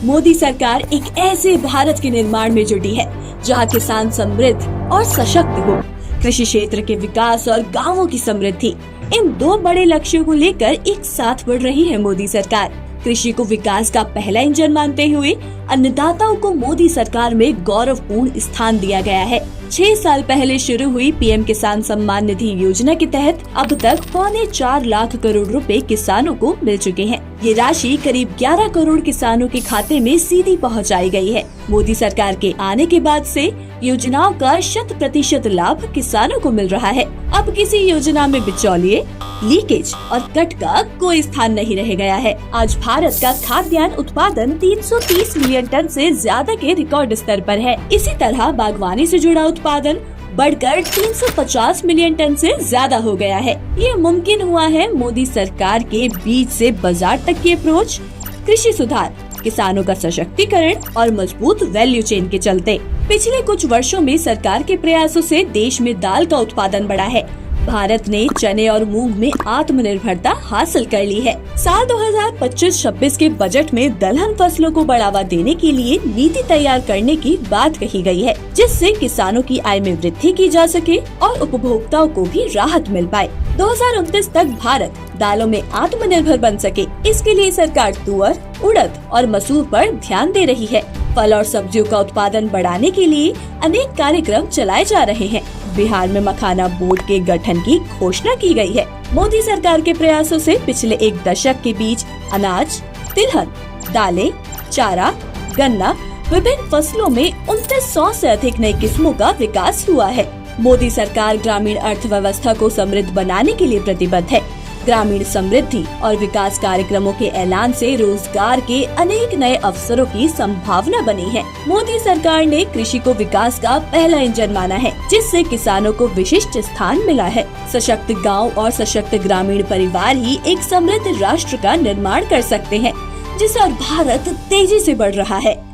मोदी सरकार एक ऐसे भारत के निर्माण में जुटी है जहां किसान समृद्ध और सशक्त हो, कृषि क्षेत्र के विकास और गांवों की समृद्धि, इन दो बड़े लक्ष्यों को लेकर एक साथ बढ़ रही है मोदी सरकार। कृषि को विकास का पहला इंजन मानते हुए अन्नदाताओं को मोदी सरकार में गौरवपूर्ण स्थान दिया गया है। 6 साल पहले शुरू हुई पीएम किसान सम्मान निधि योजना के तहत अब तक 4.25 लाख करोड़ रुपए किसानों को मिल चुके हैं। ये राशि करीब 11 करोड़ किसानों के खाते में सीधी पहुंचाई गई है। मोदी सरकार के आने के बाद से योजनाओं का 100% लाभ किसानों को मिल रहा है। अब किसी योजना में बिचौलिए, लीकेज और कट का कोई स्थान नहीं रह गया है। आज भारत का खाद्यान्न उत्पादन 330 मिलियन टन से ज्यादा के रिकॉर्ड स्तर पर है। इसी तरह बागवानी से जुड़ा उत्पादन बढ़कर 350 मिलियन टन से ज्यादा हो गया है। ये मुमकिन हुआ है मोदी सरकार के बीज से बाजार तक की अप्रोच, कृषि सुधार, किसानों का सशक्तिकरण और मजबूत वैल्यू चेन के चलते। पिछले कुछ वर्षों में सरकार के प्रयासों से देश में दाल का उत्पादन बढ़ा है। भारत ने चने और मूंग में आत्मनिर्भरता हासिल कर ली है। साल 2025-26 के बजट में दलहन फसलों को बढ़ावा देने के लिए नीति तैयार करने की बात कही गई है, जिससे किसानों की आय में वृद्धि की जा सके और उपभोक्ताओं को भी राहत मिल पाए। 2029 तक भारत दालों में आत्मनिर्भर बन सके, इसके लिए सरकार तुअर, उड़द और मसूर पर ध्यान दे रही है। फल और सब्जियों का उत्पादन बढ़ाने के लिए अनेक कार्यक्रम चलाए जा रहे हैं। बिहार में मखाना बोर्ड के गठन की घोषणा की गई है। मोदी सरकार के प्रयासों से पिछले एक दशक के बीच अनाज, तिलहन, दालें, चारा, गन्ना, विभिन्न फसलों में 2900 से अधिक नई किस्मों का विकास हुआ है। मोदी सरकार ग्रामीण अर्थव्यवस्था को समृद्ध बनाने के लिए प्रतिबद्ध है। ग्रामीण समृद्धि और विकास कार्यक्रमों के ऐलान से रोजगार के अनेक नए अवसरों की संभावना बनी है। मोदी सरकार ने कृषि को विकास का पहला इंजन माना है, जिससे किसानों को विशिष्ट स्थान मिला है। सशक्त गांव और सशक्त ग्रामीण परिवार ही एक समृद्ध राष्ट्र का निर्माण कर सकते हैं, जिस ओर भारत तेजी से बढ़ रहा है।